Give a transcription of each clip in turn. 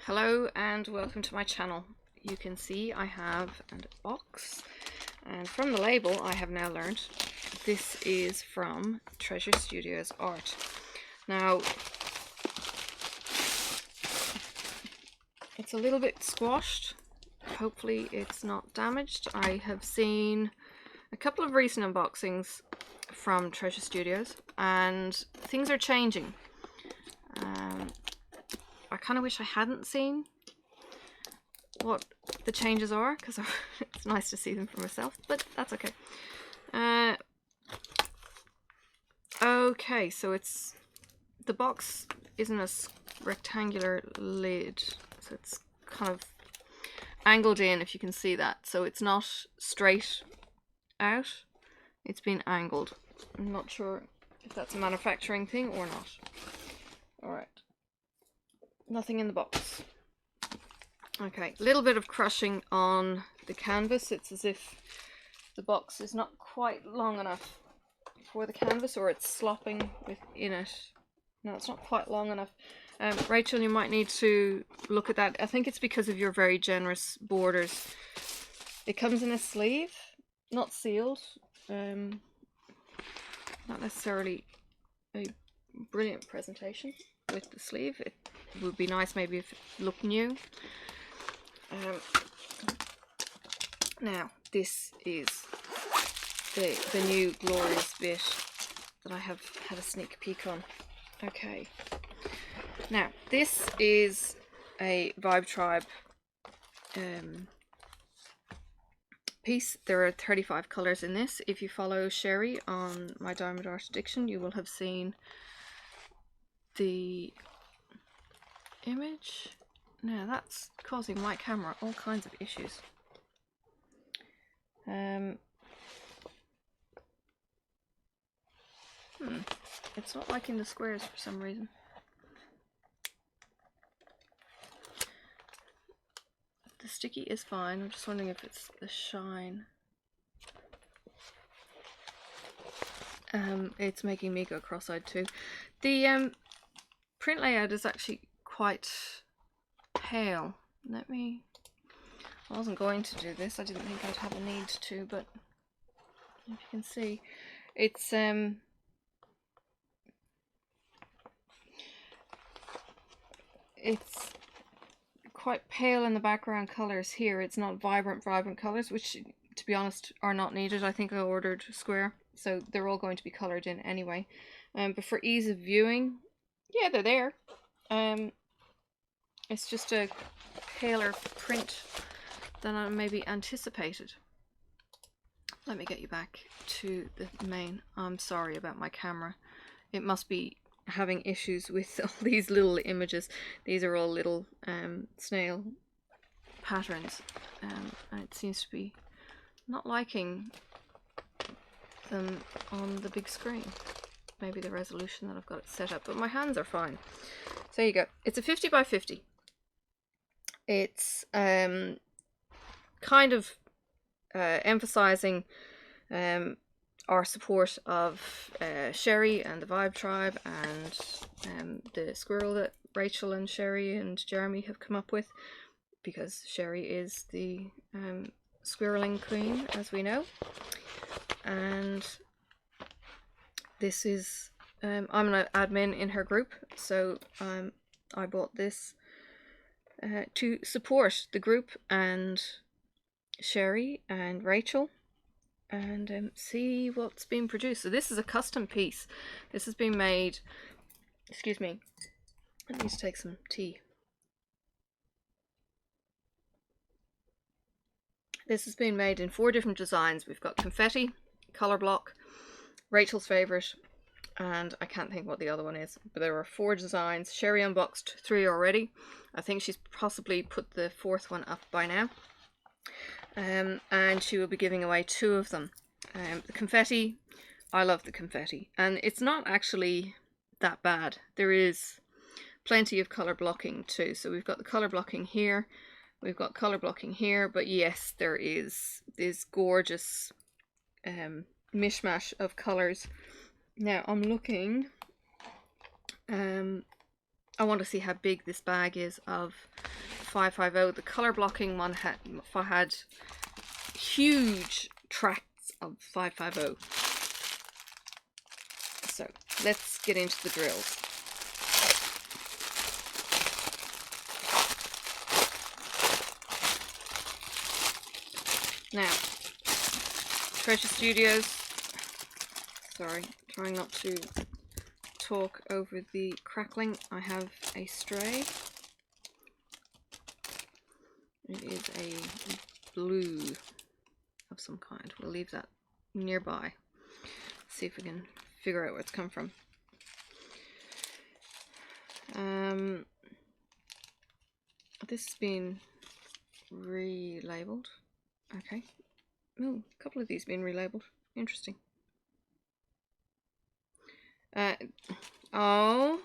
Hello and welcome to my channel. You can see I have a box, and from the label I have now learned this is from Treasure Studios Art. Now it's a little bit squashed, hopefully it's not damaged. I have seen a couple of recent unboxings from Treasure Studios and things are changing. I kind of wish I hadn't seen what the changes are, because it's nice to see them for myself, but that's okay. Okay, so the box isn't a rectangular lid, so it's kind of angled in, if you can see that. So it's not straight out, it's been angled. I'm not sure if that's a manufacturing thing or not. Alright. Nothing in the box. Okay, a little bit of crushing on the canvas. It's as if the box is not quite long enough for the canvas, or it's slopping within it. No, it's not quite long enough. Rachel, you might need to look at that. I think it's because of your very generous borders. It comes in a sleeve, not sealed. Not necessarily a brilliant presentation with the sleeve. It would be nice maybe if it looked new. Now this is the new glorious bit that I have had a sneak peek on. Okay, now this is a Vibe Tribe piece. There are 35 colours in this. If you follow Cherri on my Diamond Art Addiction, you will have seen the image. Now that's causing my camera all kinds of issues. It's not liking the squares for some reason. The sticky is fine. I'm just wondering if it's the shine. It's making me go cross-eyed too. The print layout is actually quite pale. I wasn't going to do this. I didn't think I'd have a need to, but if you can see, it's quite pale in the background colours here. It's not vibrant colours, which to be honest are not needed. I think I ordered square, so they're all going to be coloured in anyway. But for ease of viewing, yeah, they're there. It's just a paler print than I maybe anticipated. Let me get you back to the main. I'm sorry about my camera. It must be having issues with all these little images. These are all little snail patterns, and it seems to be not liking them on the big screen. Maybe the resolution that I've got it set up, but my hands are fine. So there you go. It's a 50 by 50. It's kind of emphasizing our support of Cherri and the Vibe Tribe and the squirrel that Rachel and Cherri and Jeremy have come up with, because Cherri is the squirreling queen, as we know. And this is I'm an admin in her group, so I bought this to support the group and Cherri and Rachel, and see what's been produced. So this is a custom piece. This has been made, excuse me, I need to take some tea. This has been made in 4 different designs. We've got Confetti, Colour Block, Rachel's favourite, and I can't think what the other one is, but there are 4 designs. Cherri unboxed 3 already. I think she's possibly put the 4th one up by now. And she will be giving away 2 of them. The confetti, I love the confetti, and it's not actually that bad. There is plenty of colour blocking too. So we've got the colour blocking here, we've got colour blocking here, but yes, there is this gorgeous mishmash of colours. Now I'm looking I want to see how big this bag is of 550. The color blocking one had huge tracts of 550. So let's get into the drills. Now, Treasure Studios, sorry, trying not to talk over the crackling. I have a stray. It is a blue of some kind. We'll leave that nearby. See if we can figure out where it's come from. This has been relabeled. Okay. Oh, a couple of these been relabeled. Interesting. Oh,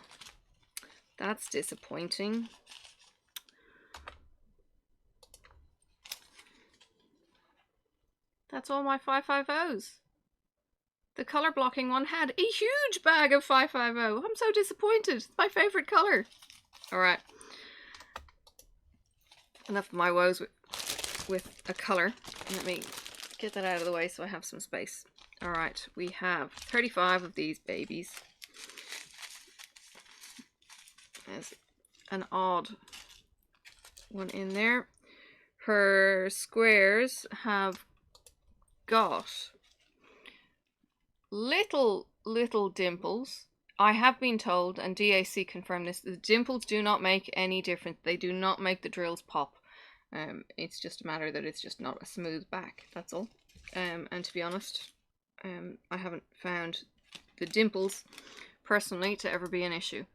that's disappointing. That's all my 550s. The color blocking one had a huge bag of 550. I'm so disappointed. It's my favorite color. Alright. Enough of my woes with a color. Let me get that out of the way so I have some space. Alright, we have 35 of these babies. There's an odd one in there. Her squares have got little dimples. I have been told, and DAC confirmed this, the dimples do not make any difference. They do not make the drills pop. It's just a matter that it's just not a smooth back, that's all. And to be honest, I haven't found the dimples personally to ever be an issue.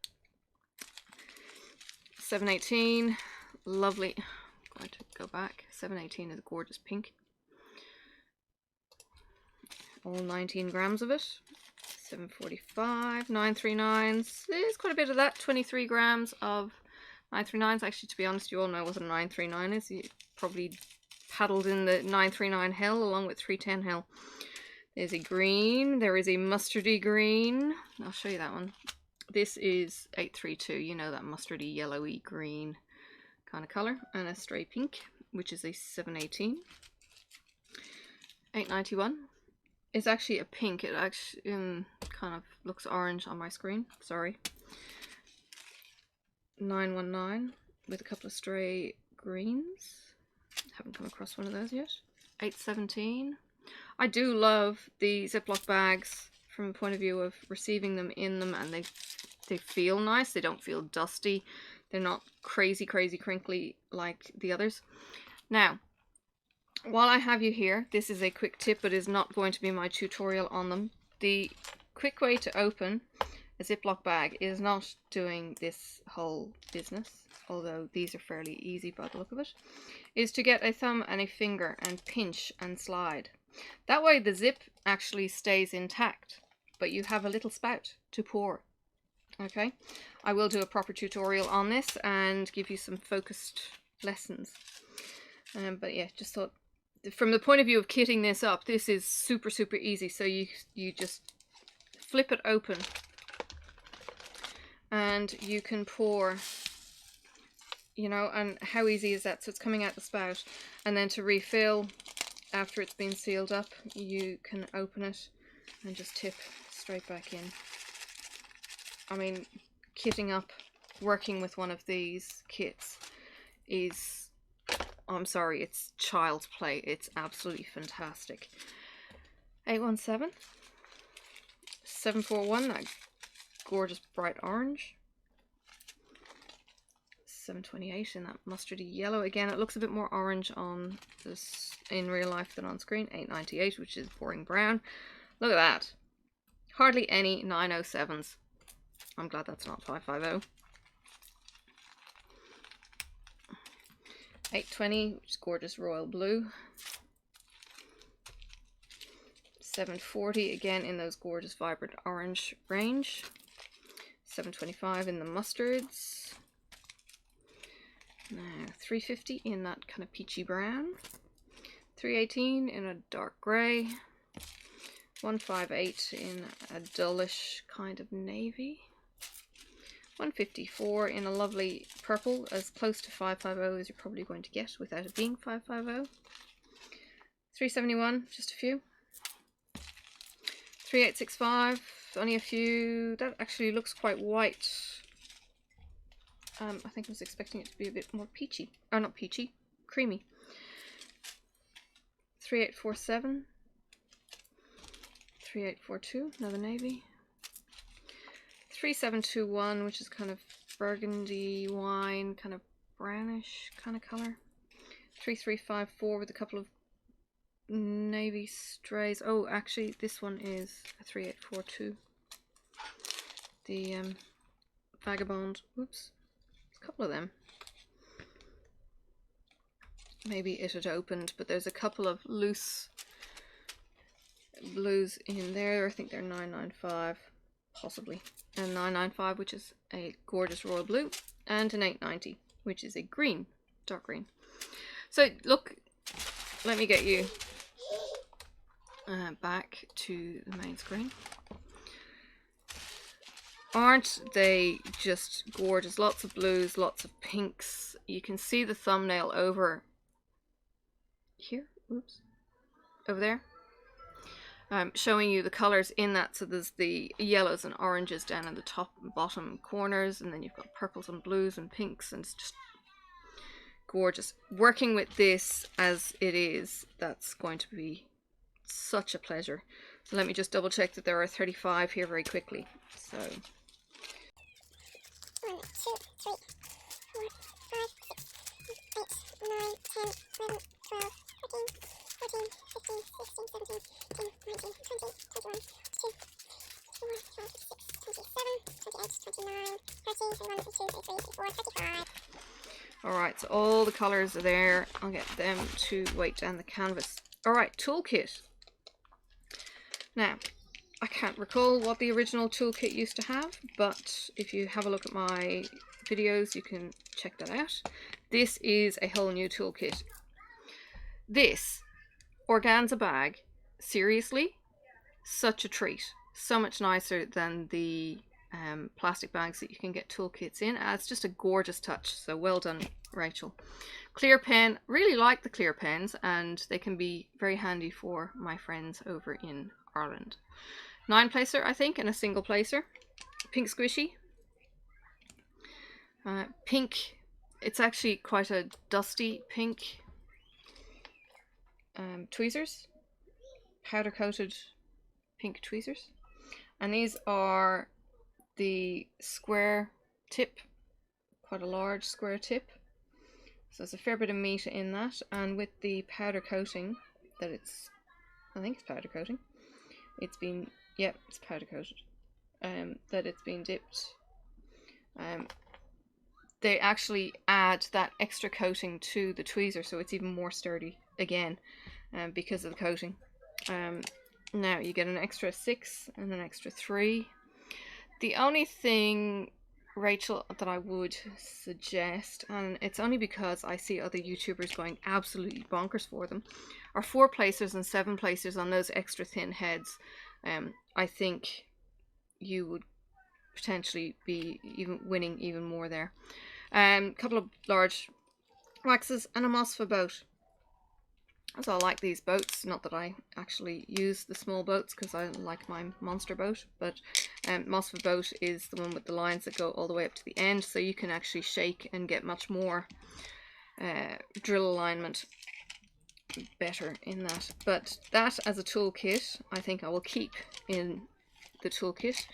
718, lovely. I'm going to go back. 718 is a gorgeous pink. All 19 grams of it. 745, 939s. There's quite a bit of that. 23 grams of 939s. Actually, to be honest, you all know what a 939 is. You probably paddled in the 939 hell along with 310 hell. There's a green. There is a mustardy green. I'll show you that one. This is 832. You know, that mustardy yellowy green kind of color. And a stray pink, which is a 718. 891. It's actually a pink. It actually kind of looks orange on my screen. Sorry. 919 with a couple of stray greens. Haven't come across one of those yet. 817. I do love the Ziploc bags from a point of view of receiving them in them, and they feel nice. They don't feel dusty. They're not crazy crinkly like the others. Now, while I have you here, this is a quick tip, but is not going to be my tutorial on them. The quick way to open a Ziploc bag is not doing this whole business, although these are fairly easy by the look of it, is to get a thumb and a finger and pinch and slide. That way the zip actually stays intact, but you have a little spout to pour. Okay, I will do a proper tutorial on this and give you some focused lessons. But yeah, just thought, from the point of view of kitting this up, this is super easy. So you just flip it open and you can pour, you know, and how easy is that? So it's coming out the spout, and then to refill after it's been sealed up, you can open it and just tip straight back in. I mean, kitting up, working with one of these kits is, I'm sorry, it's child's play. It's absolutely fantastic. 817, 741, that gorgeous bright orange. 728 in that mustardy yellow. Again, it looks a bit more orange on this in real life than on screen. 898, which is boring brown. Look at that. Hardly any 907s. I'm glad that's not 550. 820, which is gorgeous royal blue. 740, again in those gorgeous vibrant orange range. 725 in the mustards. Now 350 in that kind of peachy brown. 318 in a dark grey. 158 in a dullish kind of navy. 154 in a lovely purple, as close to 550 as you're probably going to get without it being 550. 371, just a few. 3865, only a few. That actually looks quite white. I think I was expecting it to be a bit more peachy. Or not peachy, creamy. 3847. 3842, another navy. 3721, which is kind of burgundy wine, kind of brownish kind of color. 3354 with a couple of navy strays. Oh, actually, this one is a 3842. The vagabond. Oops, a couple of them. Maybe it had opened, but there's a couple of loose blues in there. I think they're 995, possibly, and 995, which is a gorgeous royal blue, and an 890, which is a green, dark green. So look, let me get you back to the main screen. Aren't they just gorgeous? Lots of blues, lots of pinks. You can see the thumbnail over here, oops, over there, showing you the colors in that. So there's the yellows and oranges down in the top and bottom corners, and then you've got purples and blues and pinks, and it's just gorgeous. Working with this as it is, that's going to be such a pleasure. So let me just double check that there are 35 here very quickly. So 1, 2, 3, 4, 5, 6, 8, 9, 10, 11, 12, 13, 14, 15, 16, 17, 18, 19, 20, 21, 22, 24, 26, 27, 28, 29, 30, 31, 32, 33, 34, 35. Alright, so all the colours are there. I'll get them to weight down the canvas. Alright, toolkit. Now, I can't recall what the original toolkit used to have, but if you have a look at my videos, you can check that out. This is a whole new toolkit. This organza bag, seriously, such a treat. So much nicer than the plastic bags that you can get toolkits in. It's just a gorgeous touch, so well done, Rachel. Clear pen, really like the clear pens, and they can be very handy for my friends over in Ireland. 9-placer, I think, and a single placer. Pink squishy. Pink, it's actually quite a dusty pink. Tweezers, powder coated pink tweezers, and these are the square tip, quite a large square tip, so there's a fair bit of meat in that, and with the powder coating that it's, I think it's powder coating, it's been, yeah, it's powder coated, that it's been dipped. They actually add that extra coating to the tweezer, so it's even more sturdy again, because of the coating. Now you get an extra 6 and an extra 3. The only thing, Rachel, that I would suggest, and it's only because I see other YouTubers going absolutely bonkers for them, are 4-placers and 7-placers on those extra thin heads. I think you would potentially be winning even more there. Couple of large waxes and a Moss for boat. So I like these boats, not that I actually use the small boats because I like my monster boat, but Moss for boat is the one with the lines that go all the way up to the end, so you can actually shake and get much more drill alignment better in that. But that as a toolkit, I think I will keep in the toolkit,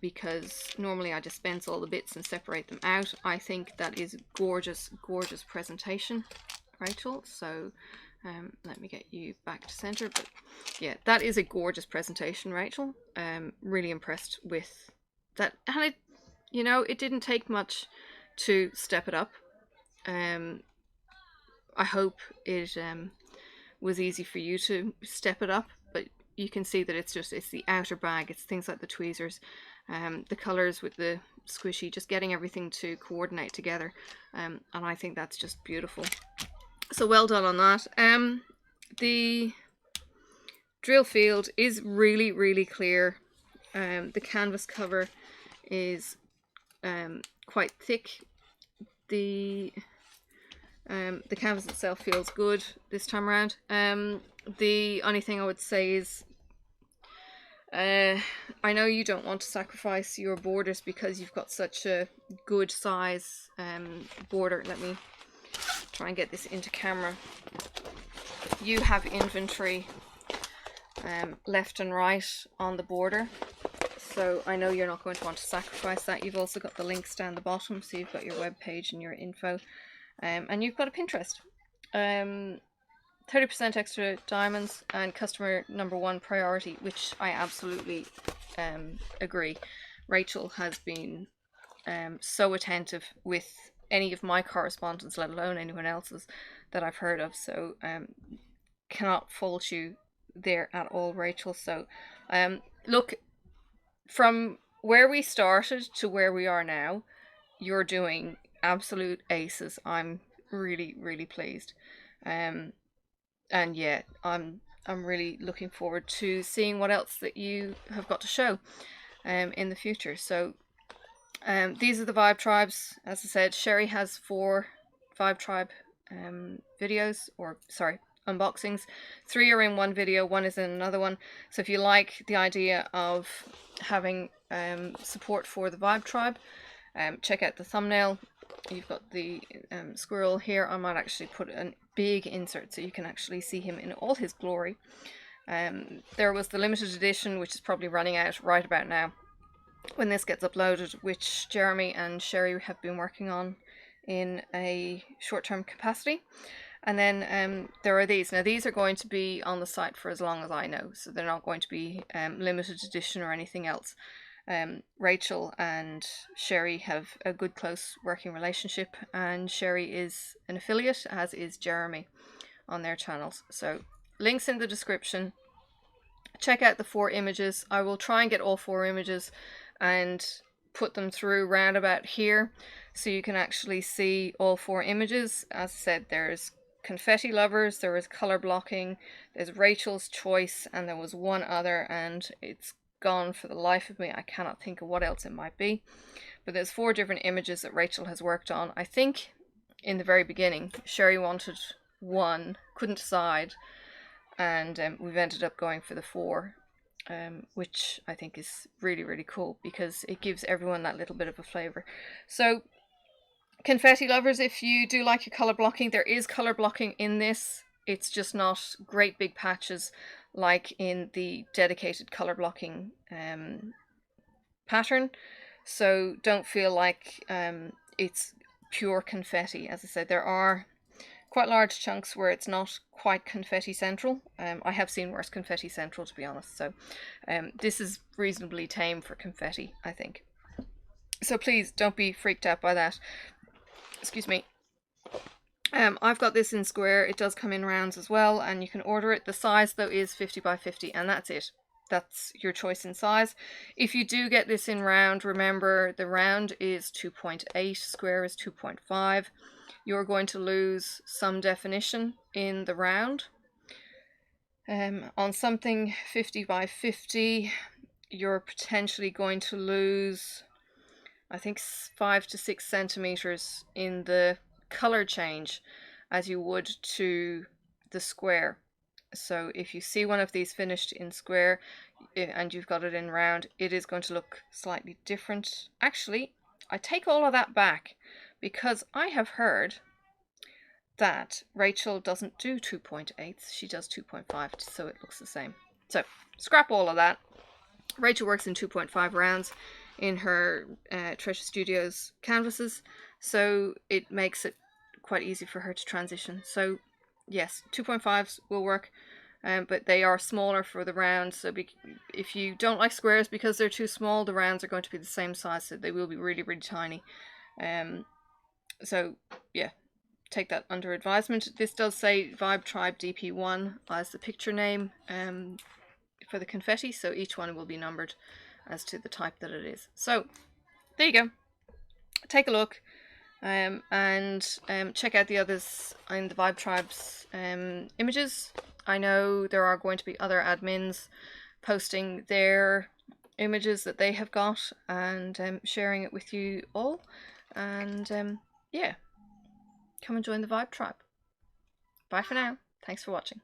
because normally I dispense all the bits and separate them out. I think that is gorgeous, gorgeous presentation, Rachel. So let me get you back to center. But yeah, that is a gorgeous presentation, Rachel. Really impressed with that, and it, you know, it didn't take much to step it up. I hope it was easy for you to step it up, but you can see that it's the outer bag, it's things like the tweezers, the colors with the squishy, just getting everything to coordinate together, and I think that's just beautiful. So well done on that. The drill field is really, really clear. The canvas cover is quite thick. The canvas itself feels good this time around. The only thing I would say is I know you don't want to sacrifice your borders because you've got such a good size border. Let me try and get this into camera. You have inventory left and right on the border, so I know you're not going to want to sacrifice that. You've also got the links down the bottom, so you've got your web page and your info, and you've got a Pinterest. 30% extra diamonds and customer #1 priority, which I absolutely agree. Rachel has been so attentive with any of my correspondence, let alone anyone else's that I've heard of, so cannot fault you there at all, Rachel. So look, from where we started to where we are now, you're doing absolute aces. I'm really, really pleased. And yeah, I'm really looking forward to seeing what else that you have got to show in the future. So these are the Vibe Tribes. As I said, Cherri has 4 Vibe Tribe videos, or sorry, unboxings. 3 are in one video, 1 is in another one. So if you like the idea of having support for the Vibe Tribe, check out the thumbnail. You've got the squirrel here. I might actually put a big insert so you can actually see him in all his glory. There was the limited edition, which is probably running out right about now when this gets uploaded, which Jeremy and Cherri have been working on in a short-term capacity. And then there are these. Now these are going to be on the site for as long as I know, so they're not going to be limited edition or anything else. Rachel and Cherri have a good close working relationship, and Cherri is an affiliate, as is Jeremy, on their channels. So links in the description. Check out the 4 images. I will try and get all 4 images and put them through round about here so you can actually see all 4 images. As I said, there's Confetti Lovers, there is Color Blocking, there's Rachel's Choice, and there was one other, and it's gone for the life of me. I cannot think of what else it might be, but there's 4 different images that Rachel has worked on. I think in the very beginning Cherri wanted 1, couldn't decide, and we've ended up going for the 4, which I think is really, really cool because it gives everyone that little bit of a flavor. So Confetti Lovers, if you do like your color blocking, there is color blocking in this. It's just not great big patches like in the dedicated color blocking pattern. So don't feel like it's pure confetti. As I said, there are quite large chunks where it's not quite confetti central. I have seen worse confetti central, to be honest. So this is reasonably tame for confetti, I think. So please don't be freaked out by that. Excuse me. I've got this in square. It does come in rounds as well, and you can order it. The size though is 50 by 50, and that's it. That's your choice in size. If you do get this in round, remember the round is 2.8, square is 2.5. You're going to lose some definition in the round. On something 50 by 50, you're potentially going to lose, I think, 5 to 6 centimeters in the color change as you would to the square. So if you see one of these finished in square and you've got it in round, it is going to look slightly different. Actually, I take all of that back because I have heard that Rachel doesn't do 2.8s, she does 2.5, so it looks the same. So scrap all of that. Rachel works in 2.5 rounds in her Treasure Studios canvases, so it makes it quite easy for her to transition. So yes, 2.5s will work, but they are smaller for the round. So if you don't like squares because they're too small, the rounds are going to be the same size, so they will be really, really tiny. So yeah, take that under advisement. This does say Vibe Tribe DP1 as the picture name for the confetti, so each one will be numbered as to the type that it is. So there you go. Take a look and check out the others in the Vibe Tribes images. I know there are going to be other admins posting their images that they have got and sharing it with you all. And yeah, come and join the Vibe Tribe. Bye for now. Thanks for watching.